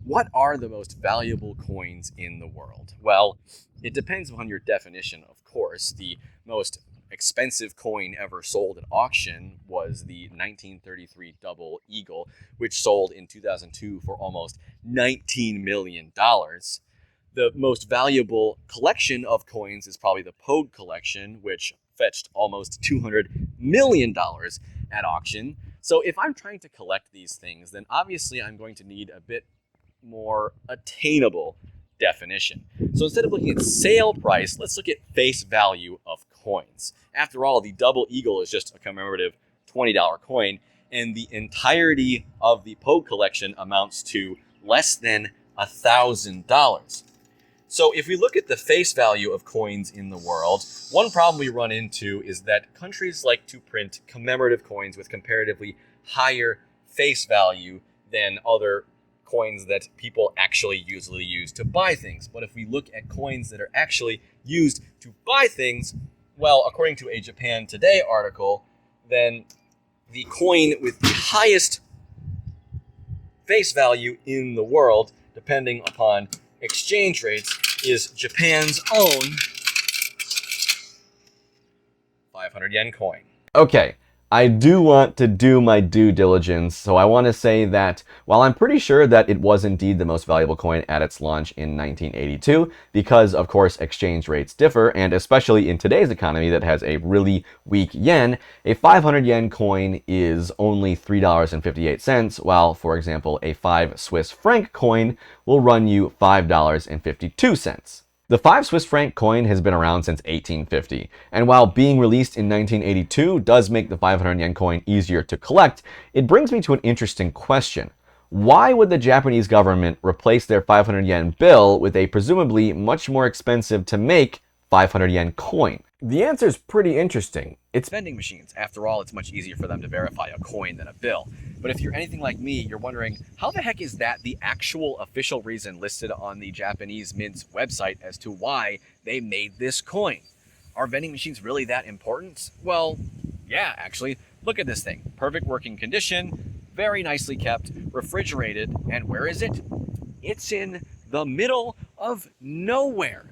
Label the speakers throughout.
Speaker 1: What are the most valuable coins in the world? Well, it depends on your definition, of course. The most expensive coin ever sold at auction was the 1933 Double Eagle, which sold in 2002 for almost $19 million. The most valuable collection of coins is probably the Pogue collection, which fetched almost $200 million at auction. So if I'm trying to collect these things, then obviously I'm going to need a bit more attainable definition. So instead of looking at sale price, let's look at face value of coins. After all, the Double Eagle is just a commemorative $20 coin, and the entirety of the Pogue collection amounts to less than $1,000. So if we look at the face value of coins in the world, one problem we run into is that countries like to print commemorative coins with comparatively higher face value than other coins that people actually usually use to buy things. But if we look at coins that are actually used to buy things, well, according to a Japan Today article, then the coin with the highest face value in the world, depending upon exchange rates, is Japan's own 500 yen coin. Okay, I do want to do my due diligence, so I want to say that while I'm pretty sure that it was indeed the most valuable coin at its launch in 1982, because of course exchange rates differ, and especially in today's economy that has a really weak yen, a 500 yen coin is only $3.58, while, for example, a 5 Swiss franc coin will run you $5.52. The 5 Swiss franc coin has been around since 1850, and while being released in 1982 does make the 500 yen coin easier to collect, it brings me to an interesting question. Why would the Japanese government replace their 500 yen bill with a presumably much more expensive to make 500 yen coin? The answer is pretty interesting. It's vending machines. After all, it's much easier for them to verify a coin than a bill. But if you're anything like me, you're wondering, how the heck is that the actual official reason listed on the Japanese Mint's website as to why they made this coin? Are vending machines really that important? Well, yeah, actually. Look at this thing. Perfect working condition, very nicely kept, refrigerated, and where is it? It's in the middle of nowhere.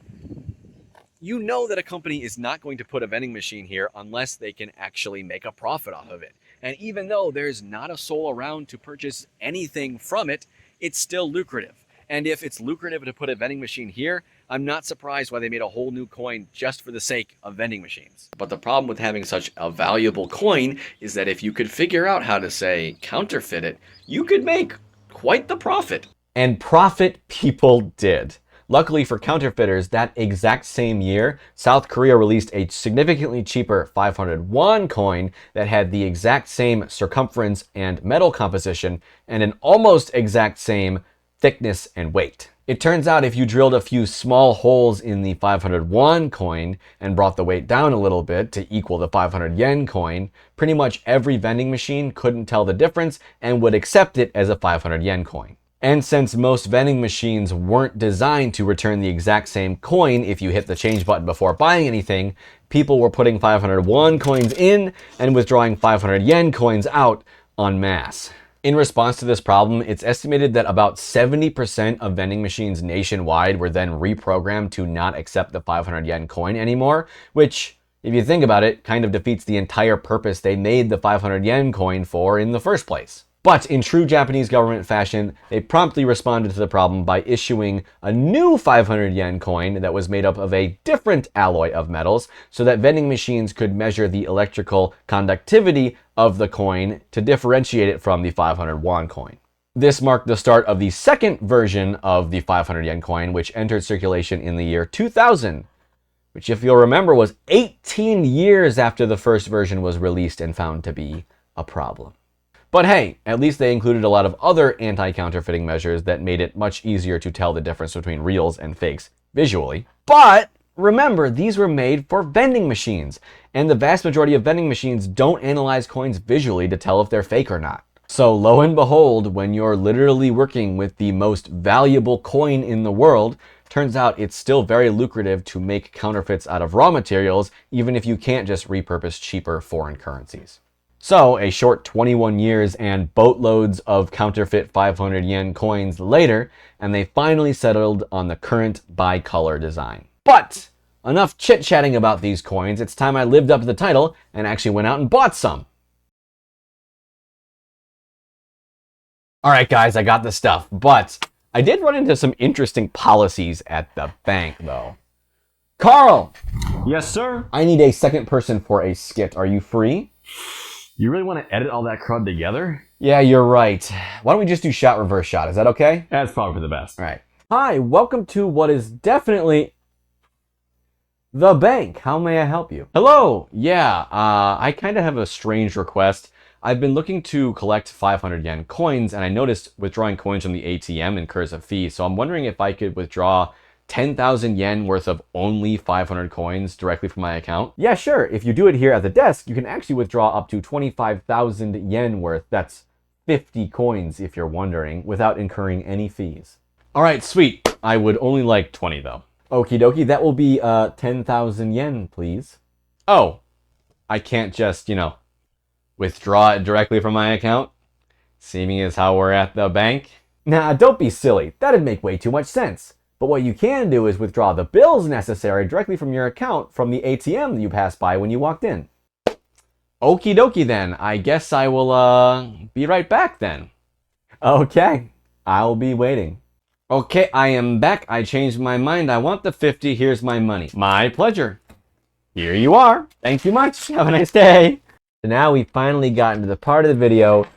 Speaker 1: You know that a company is not going to put a vending machine here unless they can actually make a profit off of it. And even though there's not a soul around to purchase anything from it, it's still lucrative. And if it's lucrative to put a vending machine here, I'm not surprised why they made a whole new coin just for the sake of vending machines. But the problem with having such a valuable coin is that if you could figure out how to, say, counterfeit it, you could make quite the profit. And profit people did. Luckily for counterfeiters, that exact same year, South Korea released a significantly cheaper 500 won coin that had the exact same circumference and metal composition and an almost exact same thickness and weight. It turns out if you drilled a few small holes in the 500 won coin and brought the weight down a little bit to equal the 500 yen coin, pretty much every vending machine couldn't tell the difference and would accept it as a 500 yen coin. And since most vending machines weren't designed to return the exact same coin if you hit the change button before buying anything, people were putting 500 won coins in and withdrawing 500 yen coins out en masse. In response to this problem, it's estimated that about 70% of vending machines nationwide were then reprogrammed to not accept the 500 yen coin anymore, which, if you think about it, kind of defeats the entire purpose they made the 500 yen coin for in the first place. But in true Japanese government fashion, they promptly responded to the problem by issuing a new 500 yen coin that was made up of a different alloy of metals so that vending machines could measure the electrical conductivity of the coin to differentiate it from the 500 won coin. This marked the start of the second version of the 500 yen coin, which entered circulation in the year 2000, which, if you'll remember, was 18 years after the first version was released and found to be a problem. But hey, at least they included a lot of other anti-counterfeiting measures that made it much easier to tell the difference between reals and fakes visually. But remember, these were made for vending machines, and the vast majority of vending machines don't analyze coins visually to tell if they're fake or not. So lo and behold, when you're literally working with the most valuable coin in the world, turns out it's still very lucrative to make counterfeits out of raw materials, even if you can't just repurpose cheaper foreign currencies. So, a short 21 years and boatloads of counterfeit 500 yen coins later, and they finally settled on the current bicolor design. But enough chit-chatting about these coins, it's time I lived up to the title and actually went out and bought some. Alright guys, I got the stuff, but I did run into some interesting policies at the bank though. Carl!
Speaker 2: Yes, sir?
Speaker 1: I need a second person for a skit. Are you free?
Speaker 2: You really want to edit all that crud together?
Speaker 1: Yeah, you're right. Why don't we just do shot, reverse shot? Is that okay?
Speaker 2: That's probably for the best.
Speaker 1: All right. Hi, welcome to what is definitely the bank. How may I help you? Hello. Yeah, I kind of have a strange request. I've been looking to collect 500 yen coins, and I noticed withdrawing coins from the ATM incurs a fee. So I'm wondering if I could withdraw 10,000 yen worth of only 500 coins directly from my account? Yeah, sure. If you do it here at the desk, you can actually withdraw up to 25,000 yen worth. That's 50 coins, if you're wondering, without incurring any fees. All right, sweet. I would only like 20, though. Okie dokie. That will be 10,000 yen, please. Oh, I can't just, withdraw it directly from my account? Seeming as how we're at the bank? Nah, don't be silly. That'd make way too much sense. But what you can do is withdraw the bills necessary directly from your account from the ATM that you passed by when you walked in. Okie dokie then. I guess I will be right back then. Okay, I'll be waiting. Okay, I am back. I changed my mind. I want the 50. Here's my money. My pleasure. Here you are. Thank you much. Have a nice day. So now we've finally gotten to the part of the video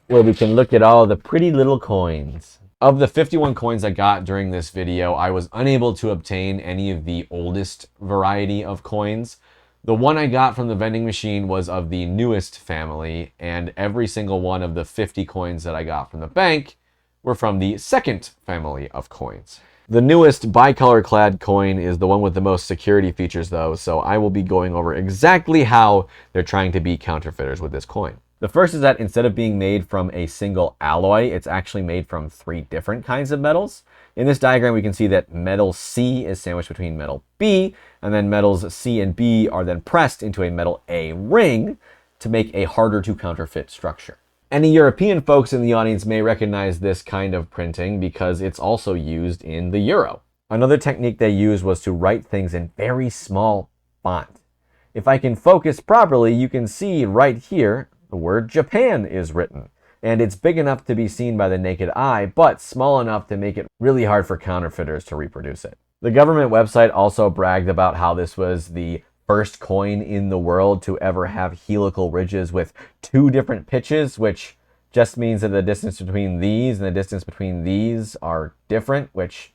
Speaker 1: where we can look at all the pretty little coins. Of the 51 coins I got during this video, I was unable to obtain any of the oldest variety of coins. The one I got from the vending machine was of the newest family, and every single one of the 50 coins that I got from the bank were from the second family of coins. The newest bicolor clad coin is the one with the most security features though, so I will be going over exactly how they're trying to be counterfeiters with this coin. The first is that instead of being made from a single alloy, it's actually made from 3 different kinds of metals. In this diagram, we can see that metal C is sandwiched between metal B, and then metals C and B are then pressed into a metal A ring to make a harder to counterfeit structure. Any European folks in the audience may recognize this kind of printing because it's also used in the euro. Another technique they used was to write things in very small font. If I can focus properly, you can see right here the word Japan is written, and it's big enough to be seen by the naked eye, but small enough to make it really hard for counterfeiters to reproduce it. The government website also bragged about how this was the first coin in the world to ever have helical ridges with 2 different pitches, which just means that the distance between these and the distance between these are different, which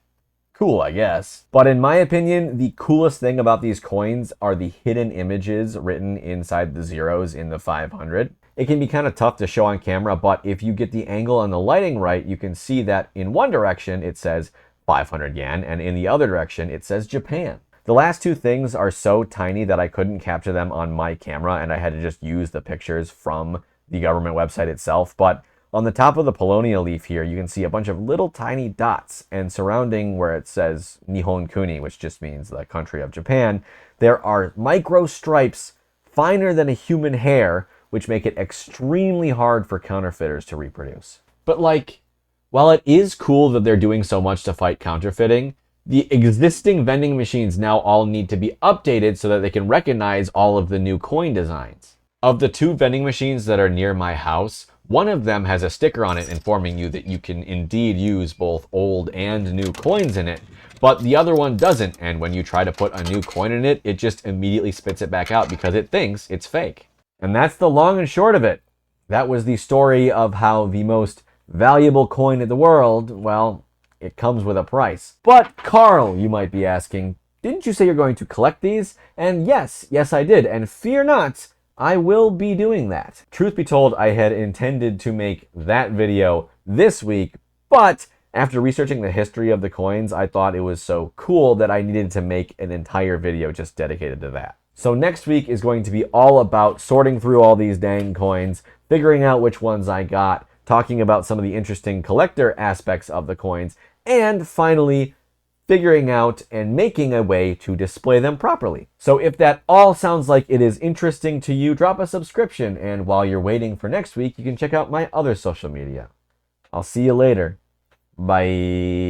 Speaker 1: cool, I guess. But in my opinion, the coolest thing about these coins are the hidden images written inside the zeros in the 500. It can be kind of tough to show on camera, but if you get the angle and the lighting right, you can see that in one direction it says 500 yen, and in the other direction it says Japan. The last 2 things are so tiny that I couldn't capture them on my camera, and I had to just use the pictures from the government website itself. But on the top of the Polonia leaf here, you can see a bunch of little tiny dots, and surrounding where it says Nihon Kuni, which just means the country of Japan, there are micro stripes finer than a human hair, which make it extremely hard for counterfeiters to reproduce. But while it is cool that they're doing so much to fight counterfeiting, the existing vending machines now all need to be updated so that they can recognize all of the new coin designs. Of the 2 vending machines that are near my house, one of them has a sticker on it informing you that you can indeed use both old and new coins in it, but the other one doesn't, and when you try to put a new coin in it, it just immediately spits it back out because it thinks it's fake. And that's the long and short of it. That was the story of how the most valuable coin in the world, well, it comes with a price. But Carl, you might be asking, didn't you say you're going to collect these? And yes, I did, and fear not, I will be doing that. Truth be told, I had intended to make that video this week, but after researching the history of the coins, I thought it was so cool that I needed to make an entire video just dedicated to that. So next week is going to be all about sorting through all these dang coins, figuring out which ones I got, talking about some of the interesting collector aspects of the coins, and finally figuring out and making a way to display them properly. So if that all sounds like it is interesting to you, drop a subscription, and while you're waiting for next week, you can check out my other social media. I'll see you later. Bye.